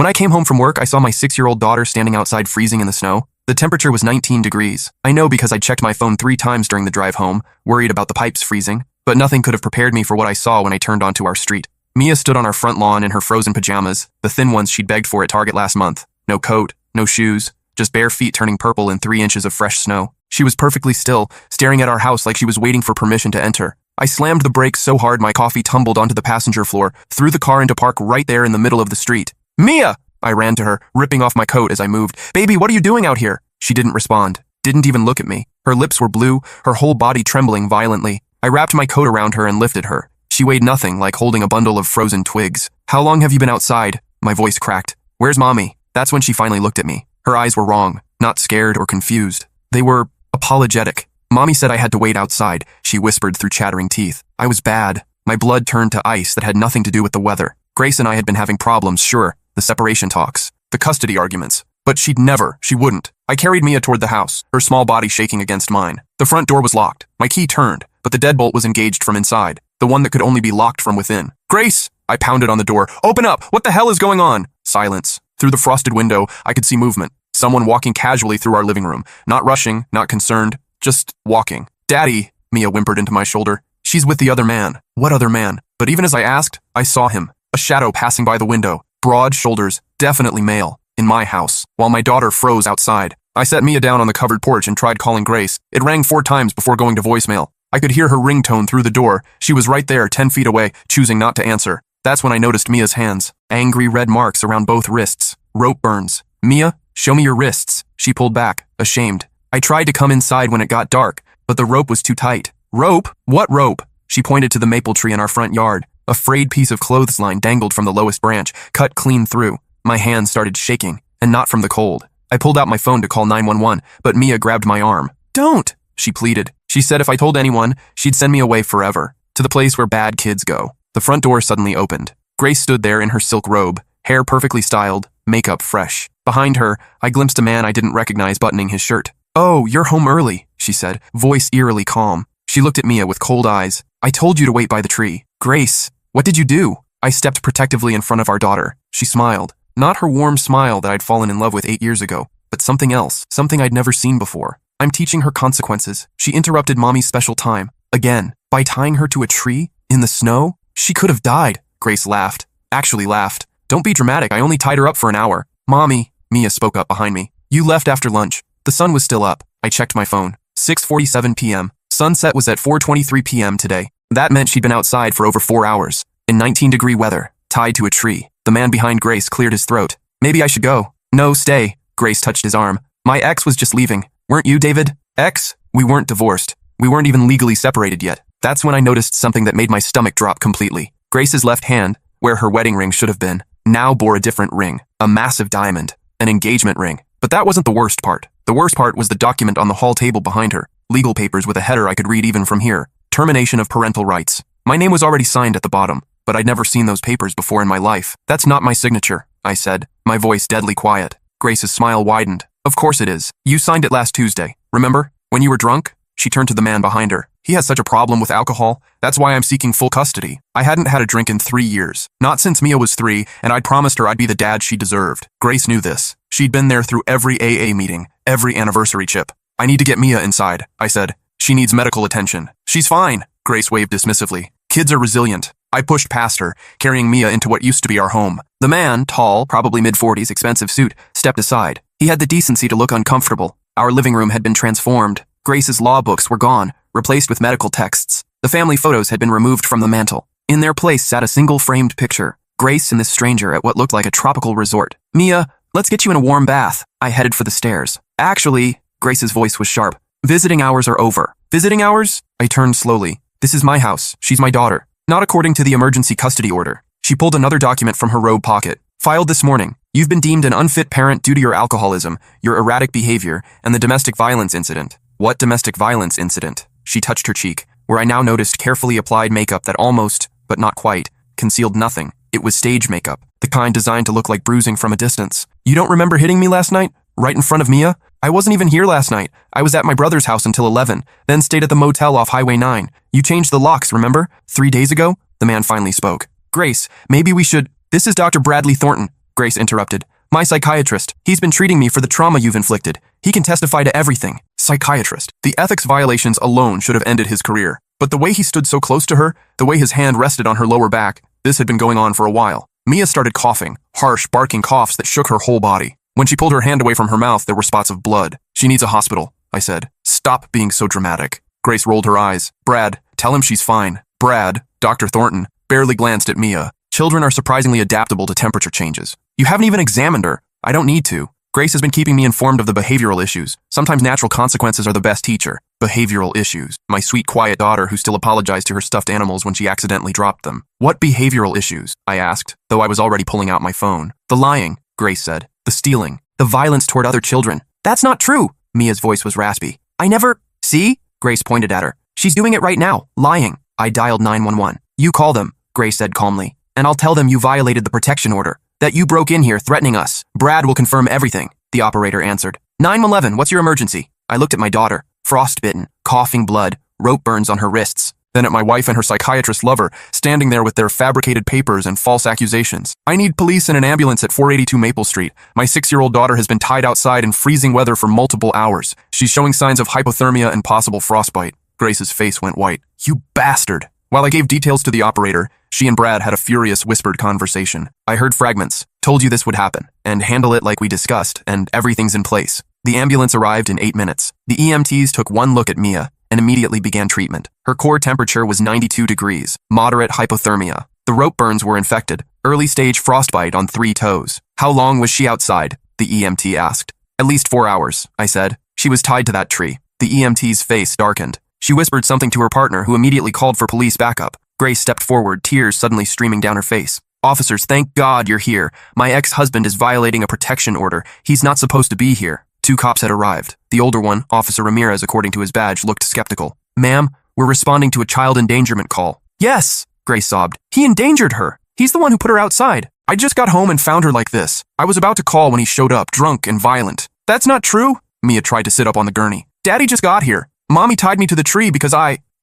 When I came home from work, I saw my 6-year-old daughter standing outside freezing in the snow. The temperature was 19 degrees. I know because I checked my phone 3 times during the drive home, worried about the pipes freezing, but nothing could have prepared me for what I saw when I turned onto our street. Mia stood on our front lawn in her frozen pajamas, the thin ones she'd begged for at Target last month. No coat, no shoes, just bare feet turning purple in 3 inches of fresh snow. She was perfectly still, staring at our house like she was waiting for permission to enter. I slammed the brakes so hard my coffee tumbled onto the passenger floor, threw the car into park right there in the middle of the street. Mia! I ran to her, ripping off my coat as I moved. Baby, what are you doing out here? She didn't respond, didn't even look at me. Her lips were blue, her whole body trembling violently. I wrapped my coat around her and lifted her. She weighed nothing, like holding a bundle of frozen twigs. How long have you been outside? My voice cracked. Where's Mommy? That's when she finally looked at me. Her eyes were wrong, not scared or confused. They were apologetic. Mommy said I had to wait outside, she whispered through chattering teeth. I was bad. My blood turned to ice that had nothing to do with the weather. Grace and I had been having problems, sure. The separation talks, the custody arguments. But she wouldn't. I carried Mia toward the house, her small body shaking against mine. The front door was locked. My key turned, but the deadbolt was engaged from inside, the one that could only be locked from within. Grace! I pounded on the door. Open up! What the hell is going on? Silence. Through the frosted window, I could see movement. Someone walking casually through our living room. Not rushing, not concerned, just walking. Daddy, Mia whimpered into my shoulder. She's with the other man. What other man? But even as I asked, I saw him. A shadow passing by the window. Broad shoulders, definitely male. In my house, while my daughter froze outside. I set Mia down on the covered porch and tried calling Grace. It rang 4 times before going to voicemail. I could hear her ringtone through the door. She was right there, 10 feet away, choosing not to answer. That's when I noticed Mia's hands. Angry red marks around both wrists. Rope burns. Mia, show me your wrists. She pulled back, ashamed. I tried to come inside when it got dark, but the rope was too tight. Rope? What rope? She pointed to the maple tree in our front yard. A frayed piece of clothesline dangled from the lowest branch, cut clean through. My hands started shaking, and not from the cold. I pulled out my phone to call 911, but Mia grabbed my arm. Don't, she pleaded. She said if I told anyone, she'd send me away forever, to the place where bad kids go. The front door suddenly opened. Grace stood there in her silk robe, hair perfectly styled, makeup fresh. Behind her, I glimpsed a man I didn't recognize buttoning his shirt. Oh, you're home early, she said, voice eerily calm. She looked at Mia with cold eyes. I told you to wait by the tree. Grace, what did you do? I stepped protectively in front of our daughter. She smiled. Not her warm smile that I'd fallen in love with 8 years ago, but something else, something I'd never seen before. I'm teaching her consequences. She interrupted Mommy's special time. Again, by tying her to a tree? In the snow? She could have died. Grace laughed. Actually laughed. Don't be dramatic, I only tied her up for an hour. Mommy, Mia spoke up behind me. You left after lunch. The sun was still up. I checked my phone. 6:47 p.m. Sunset was at 4:23 p.m. today. That meant she'd been outside for over 4 hours. In 19-degree weather, tied to a tree. The man behind Grace cleared his throat. Maybe I should go. No, stay. Grace touched his arm. My ex was just leaving. Weren't you, David? Ex? We weren't divorced. We weren't even legally separated yet. That's when I noticed something that made my stomach drop completely. Grace's left hand, where her wedding ring should have been, now bore a different ring. A massive diamond. An engagement ring. But that wasn't the worst part. The worst part was the document on the hall table behind her. Legal papers with a header I could read even from here. Termination of parental rights. My name was already signed at the bottom, but I'd never seen those papers before in my life. That's not my signature, I said, my voice deadly quiet. Grace's smile widened. Of course it is. You signed it last Tuesday. Remember? When you were drunk? She turned to the man behind her. He has such a problem with alcohol. That's why I'm seeking full custody. I hadn't had a drink in 3 years. Not since Mia was 3, and I'd promised her I'd be the dad she deserved. Grace knew this. She'd been there through every AA meeting, every anniversary chip. I need to get Mia inside, I said. She needs medical attention. She's fine, Grace waved dismissively. Kids are resilient. I pushed past her, carrying Mia into what used to be our home. The man, tall, probably mid-40s, expensive suit, stepped aside. He had the decency to look uncomfortable. Our living room had been transformed. Grace's law books were gone, replaced with medical texts. The family photos had been removed from the mantel. In their place sat a single framed picture. Grace and this stranger at what looked like a tropical resort. Mia, let's get you in a warm bath. I headed for the stairs. Actually, Grace's voice was sharp. Visiting hours are over. Visiting hours? I turned slowly. This is my house. She's my daughter. Not according to the emergency custody order. She pulled another document from her robe pocket. Filed this morning. You've been deemed an unfit parent due to your alcoholism, your erratic behavior, and the domestic violence incident. What domestic violence incident? She touched her cheek, where I now noticed carefully applied makeup that almost, but not quite, concealed nothing. It was stage makeup, the kind designed to look like bruising from a distance. You don't remember hitting me last night? Right in front of Mia? I wasn't even here last night. I was at my brother's house until 11, then stayed at the motel off Highway 9. You changed the locks, remember? 3 days ago? The man finally spoke. Grace, maybe we should... This is Dr. Bradley Thornton. Grace interrupted. My psychiatrist. He's been treating me for the trauma you've inflicted. He can testify to everything. Psychiatrist. The ethics violations alone should have ended his career. But the way he stood so close to her, the way his hand rested on her lower back, this had been going on for a while. Mia started coughing, harsh, barking coughs that shook her whole body. When she pulled her hand away from her mouth, there were spots of blood. She needs a hospital, I said. Stop being so dramatic. Grace rolled her eyes. Brad, tell him she's fine. Brad, Dr. Thornton, barely glanced at Mia. Children are surprisingly adaptable to temperature changes. You haven't even examined her. I don't need to. Grace has been keeping me informed of the behavioral issues. Sometimes natural consequences are the best teacher. Behavioral issues. My sweet, quiet daughter who still apologized to her stuffed animals when she accidentally dropped them. What behavioral issues? I asked, though I was already pulling out my phone. The lying, Grace said. The stealing. The violence toward other children. That's not true. Mia's voice was raspy. I never... See? Grace pointed at her. She's doing it right now. Lying. I dialed 911. You call them, Grace said calmly, and I'll tell them you violated the protection order. That you broke in here threatening us. Brad will confirm everything, the operator answered. 911, what's your emergency? I looked at my daughter, frostbitten, coughing blood, rope burns on her wrists. Then at my wife and her psychiatrist lover, standing there with their fabricated papers and false accusations. I need police and an ambulance at 482 Maple Street. My 6-year-old daughter has been tied outside in freezing weather for multiple hours. She's showing signs of hypothermia and possible frostbite. Grace's face went white. You bastard! While I gave details to the operator, she and Brad had a furious whispered conversation. I heard fragments. Told you this would happen. And handle it like we discussed, and everything's in place. The ambulance arrived in 8 minutes. The EMTs took one look at Mia and immediately began treatment. Her core temperature was 92 degrees, moderate hypothermia. The rope burns were infected, early stage frostbite on 3 toes. How long was she outside? The EMT asked. At least 4 hours, I said. She was tied to that tree. The EMT's face darkened. She whispered something to her partner, who immediately called for police backup. Grace stepped forward, tears suddenly streaming down her face. Officers, thank God you're here. My ex-husband is violating a protection order. He's not supposed to be here. 2 cops had arrived. The older one, Officer Ramirez, according to his badge, looked skeptical. Ma'am, we're responding to a child endangerment call. Yes, Grace sobbed. He endangered her. He's the one who put her outside. I just got home and found her like this. I was about to call when he showed up, drunk and violent. That's not true. Mia tried to sit up on the gurney. Daddy just got here. Mommy tied me to the tree because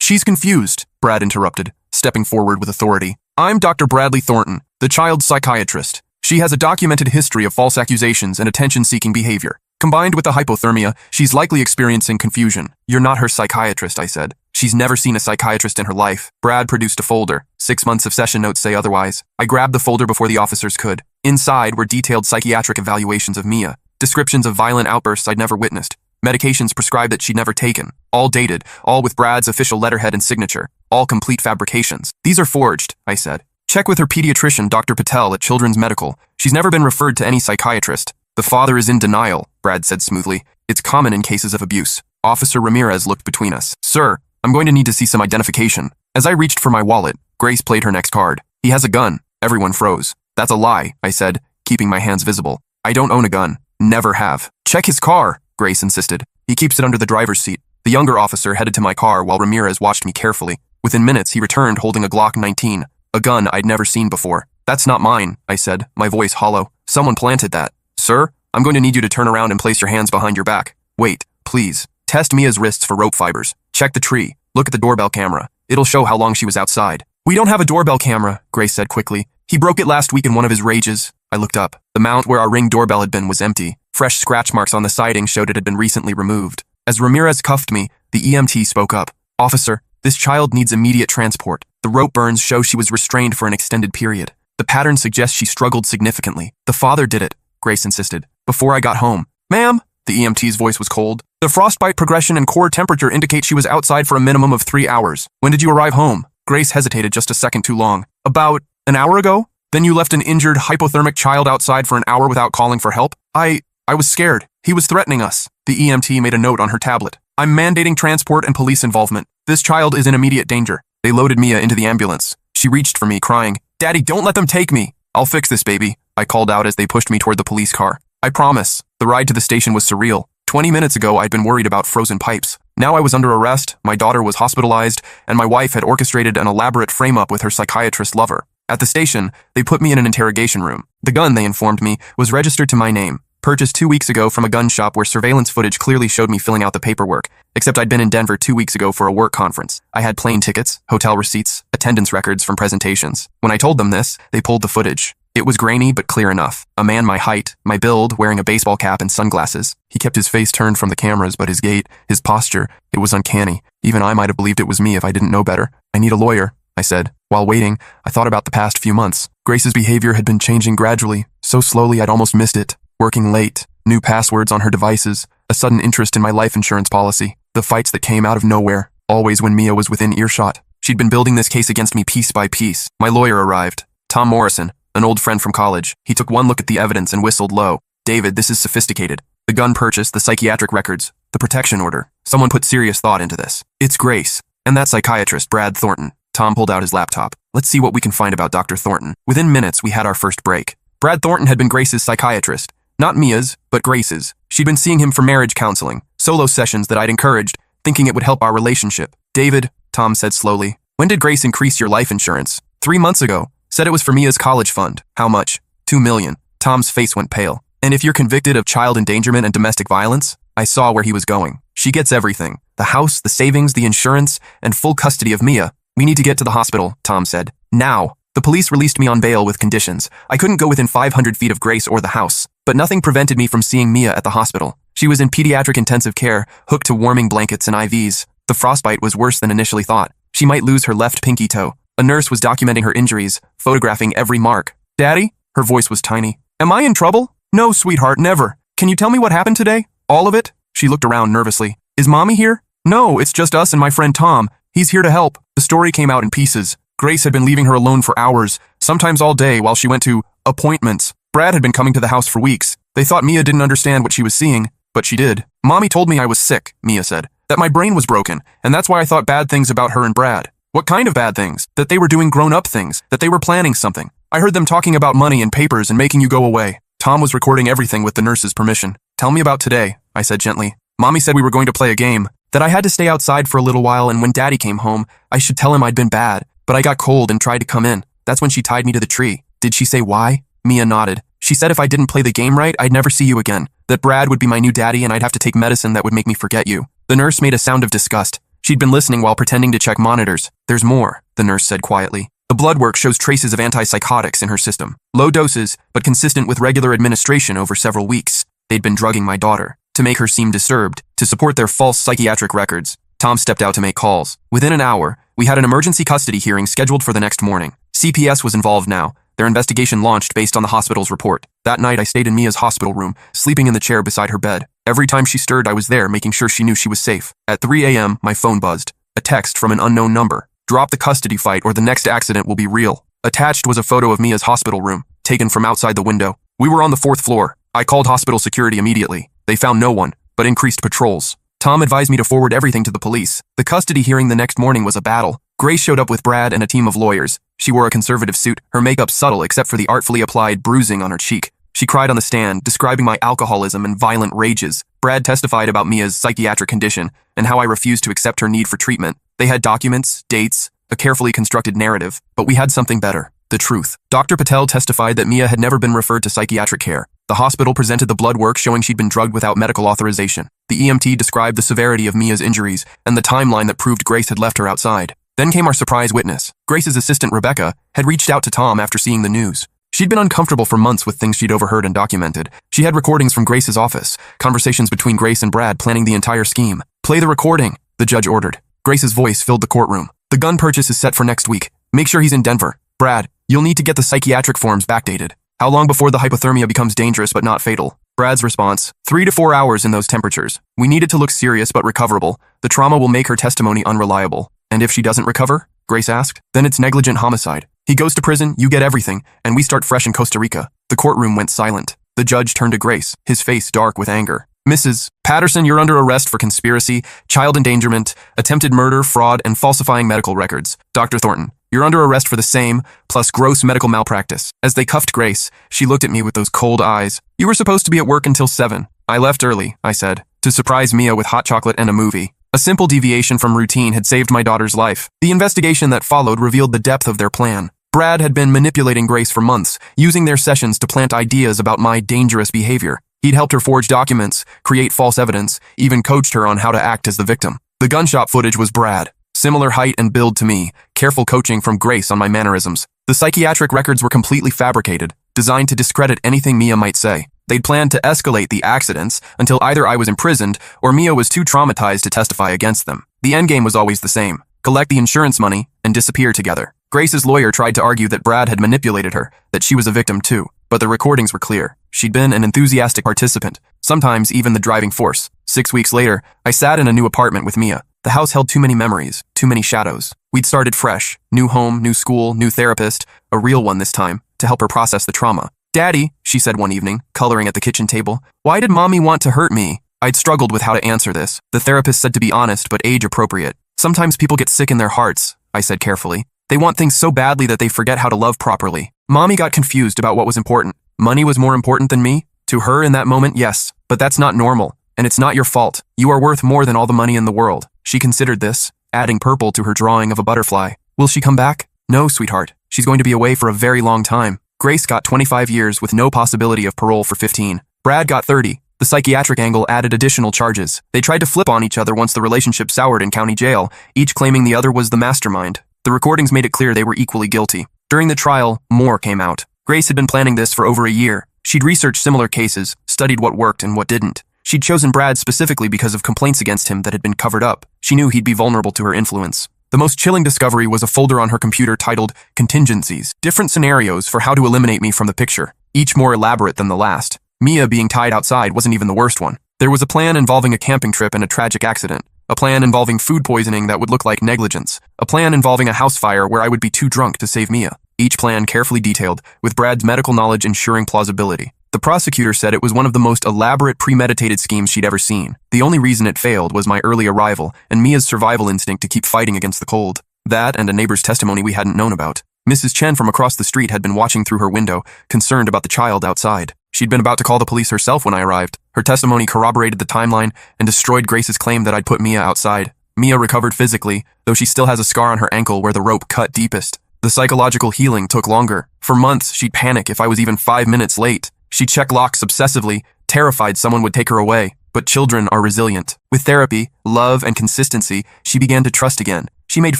She's confused, Brad interrupted, stepping forward with authority. I'm Dr. Bradley Thornton, the child's psychiatrist. She has a documented history of false accusations and attention-seeking behavior. Combined with the hypothermia, she's likely experiencing confusion. You're not her psychiatrist, I said. She's never seen a psychiatrist in her life. Brad produced a folder. 6 months of session notes say otherwise. I grabbed the folder before the officers could. Inside were detailed psychiatric evaluations of Mia, descriptions of violent outbursts I'd never witnessed, medications prescribed that she'd never taken, all dated, all with Brad's official letterhead and signature, all complete fabrications. These are forged, I said. Check with her pediatrician, Dr. Patel, at Children's Medical. She's never been referred to any psychiatrist. The father is in denial, Brad said smoothly. It's common in cases of abuse. Officer Ramirez looked between us. Sir, I'm going to need to see some identification. As I reached for my wallet, Grace played her next card. He has a gun. Everyone froze. That's a lie, I said, keeping my hands visible. I don't own a gun. Never have. Check his car, Grace insisted. He keeps it under the driver's seat. The younger officer headed to my car while Ramirez watched me carefully. Within minutes, he returned holding a Glock 19, a gun I'd never seen before. That's not mine, I said, my voice hollow. Someone planted that. Sir, I'm going to need you to turn around and place your hands behind your back. Wait, please. Test Mia's wrists for rope fibers. Check the tree. Look at the doorbell camera. It'll show how long she was outside. We don't have a doorbell camera, Grace said quickly. He broke it last week in one of his rages. I looked up. The mount where our Ring doorbell had been was empty. Fresh scratch marks on the siding showed it had been recently removed. As Ramirez cuffed me, the EMT spoke up. Officer, this child needs immediate transport. The rope burns show she was restrained for an extended period. The pattern suggests she struggled significantly. The father did it, Grace insisted. Before I got home. Ma'am, the EMT's voice was cold. The frostbite progression and core temperature indicate she was outside for a minimum of 3 hours. When did you arrive home? Grace hesitated just a second too long. About an hour ago? Then you left an injured, hypothermic child outside for an hour without calling for help? I was scared. He was threatening us. The EMT made a note on her tablet. I'm mandating transport and police involvement. This child is in immediate danger. They loaded Mia into the ambulance. She reached for me, crying, Daddy, don't let them take me. I'll fix this, baby, I called out as they pushed me toward the police car. I promise. The ride to the station was surreal. 20 minutes ago, I'd been worried about frozen pipes. Now I was under arrest, my daughter was hospitalized, and my wife had orchestrated an elaborate frame-up with her psychiatrist lover. At the station, they put me in an interrogation room. The gun, they informed me, was registered to my name, purchased 2 weeks ago from a gun shop where surveillance footage clearly showed me filling out the paperwork, except I'd been in Denver 2 weeks ago for a work conference. I had plane tickets, hotel receipts, attendance records from presentations. When I told them this, they pulled the footage. It was grainy but clear enough. A man my height, my build, wearing a baseball cap and sunglasses. He kept his face turned from the cameras, but his gait, his posture, it was uncanny. Even I might have believed it was me if I didn't know better. I need a lawyer, I said. While waiting, I thought about the past few months. Grace's behavior had been changing gradually, so slowly I'd almost missed it. Working late, new passwords on her devices, a sudden interest in my life insurance policy, the fights that came out of nowhere, always when Mia was within earshot. She'd been building this case against me piece by piece. My lawyer arrived. Tom Morrison, an old friend from college. He took one look at the evidence and whistled low. David, this is sophisticated. The gun purchase, the psychiatric records, the protection order. Someone put serious thought into this. It's Grace. And that psychiatrist, Brad Thornton. Tom pulled out his laptop. Let's see what we can find about Dr. Thornton. Within minutes, we had our first break. Brad Thornton had been Grace's psychiatrist. Not Mia's, but Grace's. She'd been seeing him for marriage counseling, solo sessions that I'd encouraged, thinking it would help our relationship. David, Tom said slowly, when did Grace increase your life insurance? 3 months ago. Said it was for Mia's college fund. How much? $2 million. Tom's face went pale. And if you're convicted of child endangerment and domestic violence? I saw where he was going. She gets everything. The house, the savings, the insurance, and full custody of Mia. We need to get to the hospital, Tom said. Now. The police released me on bail with conditions. I couldn't go within 500 feet of Grace or the house, but nothing prevented me from seeing Mia at the hospital. She was in pediatric intensive care, hooked to warming blankets and IVs. The frostbite was worse than initially thought. She might lose her left pinky toe. A nurse was documenting her injuries, photographing every mark. Daddy? Her voice was tiny. Am I in trouble? No, sweetheart, never. Can you tell me what happened today? All of it? She looked around nervously. Is Mommy here? No, it's just us and my friend Tom. He's here to help. The story came out in pieces. Grace had been leaving her alone for hours, sometimes all day while she went to appointments. Brad had been coming to the house for weeks. They thought Mia didn't understand what she was seeing, but she did. Mommy told me I was sick, Mia said. That my brain was broken, and that's why I thought bad things about her and Brad. What kind of bad things? That they were doing grown-up things, that they were planning something. I heard them talking about money and papers and making you go away. Tom was recording everything with the nurse's permission. Tell me about today, I said gently. Mommy said we were going to play a game, that I had to stay outside for a little while, and when Daddy came home, I should tell him I'd been bad, but I got cold and tried to come in. That's when she tied me to the tree. Did she say why? Mia nodded. She said if I didn't play the game right, I'd never see you again, that Brad would be my new daddy and I'd have to take medicine that would make me forget you. The nurse made a sound of disgust. She'd been listening while pretending to check monitors. There's more, the nurse said quietly. The blood work shows traces of antipsychotics in her system. Low doses, but consistent with regular administration over several weeks. They'd been drugging my daughter, to make her seem disturbed, to support their false psychiatric records. Tom stepped out to make calls. Within an hour, we had an emergency custody hearing scheduled for the next morning. CPS was involved now. Their investigation launched based on the hospital's report. That night, I stayed in Mia's hospital room, sleeping in the chair beside her bed. Every time she stirred, I was there, making sure she knew she was safe. At 3 a.m., my phone buzzed. A text from an unknown number. Drop the custody fight or the next accident will be real. Attached was a photo of Mia's hospital room, taken from outside the window. We were on the 4th floor. I called hospital security immediately. They found no one, but increased patrols. Tom advised me to forward everything to the police. The custody hearing the next morning was a battle. Grace showed up with Brad and a team of lawyers. She wore a conservative suit, her makeup subtle except for the artfully applied bruising on her cheek. She cried on the stand, describing my alcoholism and violent rages. Brad testified about Mia's psychiatric condition and how I refused to accept her need for treatment. They had documents, dates, a carefully constructed narrative, but we had something better. The truth. Dr. Patel testified that Mia had never been referred to psychiatric care. The hospital presented the blood work showing she'd been drugged without medical authorization. The EMT described the severity of Mia's injuries and the timeline that proved Grace had left her outside. Then came our surprise witness. Grace's assistant, Rebecca, had reached out to Tom after seeing the news. She'd been uncomfortable for months with things she'd overheard and documented. She had recordings from Grace's office, conversations between Grace and Brad planning the entire scheme. Play the recording, the judge ordered. Grace's voice filled the courtroom. The gun purchase is set for next week. Make sure he's in Denver. Brad, you'll need to get the psychiatric forms backdated. How long before the hypothermia becomes dangerous but not fatal? Brad's response, 3 to 4 hours in those temperatures. We need it to look serious but recoverable. The trauma will make her testimony unreliable. And if she doesn't recover? Grace asked. Then it's negligent homicide. He goes to prison, you get everything, and we start fresh in Costa Rica. The courtroom went silent. The judge turned to Grace, his face dark with anger. Mrs. Patterson, you're under arrest for conspiracy, child endangerment, attempted murder, fraud, and falsifying medical records. Dr. Thornton, you're under arrest for the same, plus gross medical malpractice. As they cuffed Grace, she looked at me with those cold eyes. You were supposed to be at work until 7. I left early, I said, to surprise Mia with hot chocolate and a movie. A simple deviation from routine had saved my daughter's life. The investigation that followed revealed the depth of their plan. Brad had been manipulating Grace for months, using their sessions to plant ideas about my dangerous behavior. He'd helped her forge documents, create false evidence, even coached her on how to act as the victim. The gun shop footage was Brad. Similar height and build to me, careful coaching from Grace on my mannerisms. The psychiatric records were completely fabricated. designed to discredit anything Mia might say. They'd planned to escalate the accidents until either I was imprisoned or Mia was too traumatized to testify against them. The endgame was always the same: collect the insurance money and disappear together. Grace's lawyer tried to argue that Brad had manipulated her, that she was a victim too, but the recordings were clear. She'd been an enthusiastic participant, sometimes even the driving force. 6 weeks later, I sat in a new apartment with Mia. The house held too many memories, too many shadows. We'd started fresh: new home, new school, new therapist, a real one this time, to help her process the trauma. "Daddy," she said one evening, coloring at the kitchen table, "why did Mommy want to hurt me?" I'd struggled with how to answer this. The therapist said to be honest but age-appropriate. "Sometimes people get sick in their hearts," I said carefully. "They want things so badly that they forget how to love properly." Mommy got confused about what was important. Money was more important than me? To her in that moment, yes. But that's not normal, and it's not your fault. You are worth more than all the money in the world. She considered this, adding purple to her drawing of a butterfly. "Will she come back?" "No, sweetheart. She's going to be away for a very long time." Grace got 25 years with no possibility of parole for 15. Brad got 30. The psychiatric angle added additional charges. They tried to flip on each other once the relationship soured in county jail, each claiming the other was the mastermind. The recordings made it clear they were equally guilty. During the trial, more came out. Grace had been planning this for over a year. She'd researched similar cases, studied what worked and what didn't. She'd chosen Brad specifically because of complaints against him that had been covered up. She knew he'd be vulnerable to her influence. The most chilling discovery was a folder on her computer titled Contingencies, different scenarios for how to eliminate me from the picture, each more elaborate than the last. Mia being tied outside wasn't even the worst one. There was a plan involving a camping trip and a tragic accident, a plan involving food poisoning that would look like negligence, a plan involving a house fire where I would be too drunk to save Mia. Each plan carefully detailed, with Brad's medical knowledge ensuring plausibility. The prosecutor said it was one of the most elaborate, premeditated schemes she'd ever seen. The only reason it failed was my early arrival and Mia's survival instinct to keep fighting against the cold. That and a neighbor's testimony we hadn't known about. Mrs. Chen from across the street had been watching through her window, concerned about the child outside. She'd been about to call the police herself when I arrived. Her testimony corroborated the timeline and destroyed Grace's claim that I'd put Mia outside. Mia recovered physically, though she still has a scar on her ankle where the rope cut deepest. The psychological healing took longer. For months, she'd panic if I was even 5 minutes late. She'd check locks obsessively, terrified someone would take her away. But children are resilient. With therapy, love, and consistency, she began to trust again. She made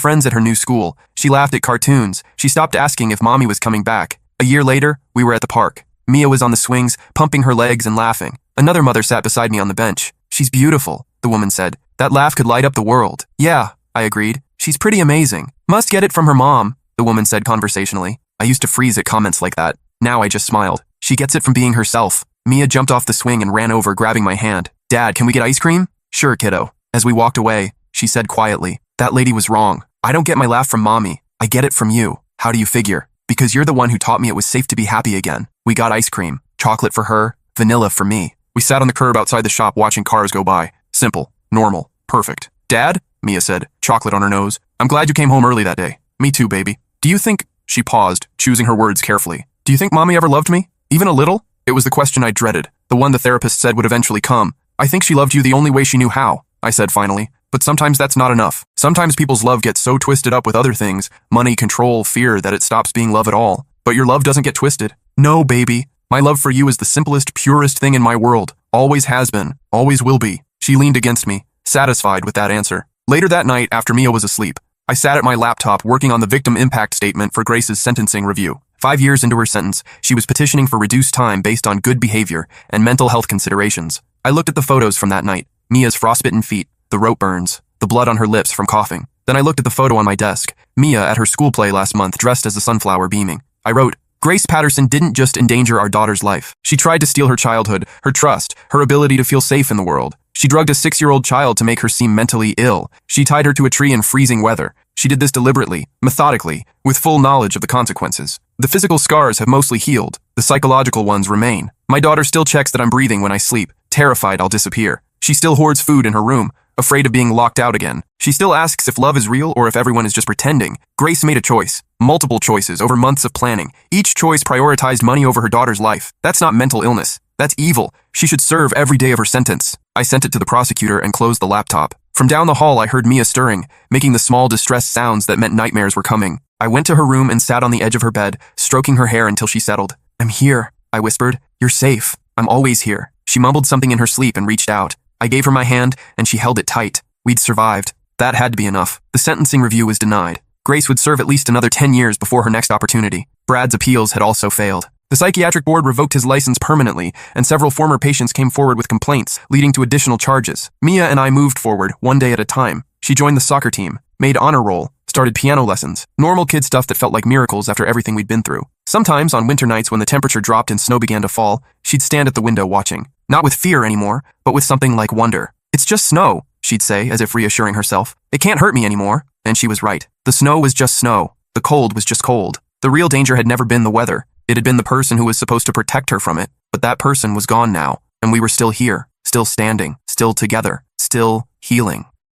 friends at her new school. She laughed at cartoons. She stopped asking if Mommy was coming back. A year later, we were at the park. Mia was on the swings, pumping her legs and laughing. Another mother sat beside me on the bench. "She's beautiful," the woman said. "That laugh could light up the world." "Yeah," I agreed. "She's pretty amazing. Must get it from her mom," the woman said conversationally. I used to freeze at comments like that. Now I just smiled. "She gets it from being herself." Mia jumped off the swing and ran over, grabbing my hand. "Dad, can we get ice cream?" "Sure, kiddo." As we walked away, she said quietly, "That lady was wrong. I don't get my laugh from Mommy. I get it from you." "How do you figure?" "Because you're the one who taught me it was safe to be happy again." We got ice cream. Chocolate for her, vanilla for me. We sat on the curb outside the shop watching cars go by. Simple, normal, perfect. "Dad," Mia said, chocolate on her nose, "I'm glad you came home early that day." "Me too, baby." "Do you think—" She paused, choosing her words carefully. "Do you think Mommy ever loved me? Even a little?" It was the question I dreaded, the one the therapist said would eventually come. "I think she loved you the only way she knew how," I said finally. "But sometimes that's not enough. Sometimes people's love gets so twisted up with other things, money, control, fear, that it stops being love at all. But your love doesn't get twisted." "No, baby. My love for you is the simplest, purest thing in my world. Always has been. Always will be." She leaned against me, satisfied with that answer. Later that night, after Mia was asleep, I sat at my laptop working on the victim impact statement for Grace's sentencing review. 5 years into her sentence, she was petitioning for reduced time based on good behavior and mental health considerations. I looked at the photos from that night: Mia's frostbitten feet, the rope burns, the blood on her lips from coughing. Then I looked at the photo on my desk: Mia at her school play last month, dressed as a sunflower, beaming. I wrote, "Grace Patterson didn't just endanger our daughter's life. She tried to steal her childhood, her trust, her ability to feel safe in the world. She drugged a 6-year-old child to make her seem mentally ill. She tied her to a tree in freezing weather. She did this deliberately, methodically, with full knowledge of the consequences. The physical scars have mostly healed. The psychological ones remain. My daughter still checks that I'm breathing when I sleep, terrified I'll disappear. She still hoards food in her room, afraid of being locked out again. She still asks if love is real or if everyone is just pretending. Grace made a choice. Multiple choices over months of planning. Each choice prioritized money over her daughter's life. That's not mental illness. That's evil. She should serve every day of her sentence." I sent it to the prosecutor and closed the laptop. From down the hall, I heard Mia stirring, making the small distressed sounds that meant nightmares were coming. I went to her room and sat on the edge of her bed, stroking her hair until she settled. "I'm here," I whispered. "You're safe. I'm always here." She mumbled something in her sleep and reached out. I gave her my hand, and she held it tight. We'd survived. That had to be enough. The sentencing review was denied. Grace would serve at least another 10 years before her next opportunity. Brad's appeals had also failed. The psychiatric board revoked his license permanently, and several former patients came forward with complaints, leading to additional charges. Mia and I moved forward, one day at a time. She joined the soccer team, made honor roll, started piano lessons, normal kid stuff that felt like miracles after everything we'd been through. Sometimes, on winter nights when the temperature dropped and snow began to fall, she'd stand at the window watching. Not with fear anymore, but with something like wonder. "It's just snow," she'd say, as if reassuring herself. "It can't hurt me anymore." And she was right. The snow was just snow. The cold was just cold. The real danger had never been the weather. It had been the person who was supposed to protect her from it. But that person was gone now, and we were still here, still standing, still together, still healing.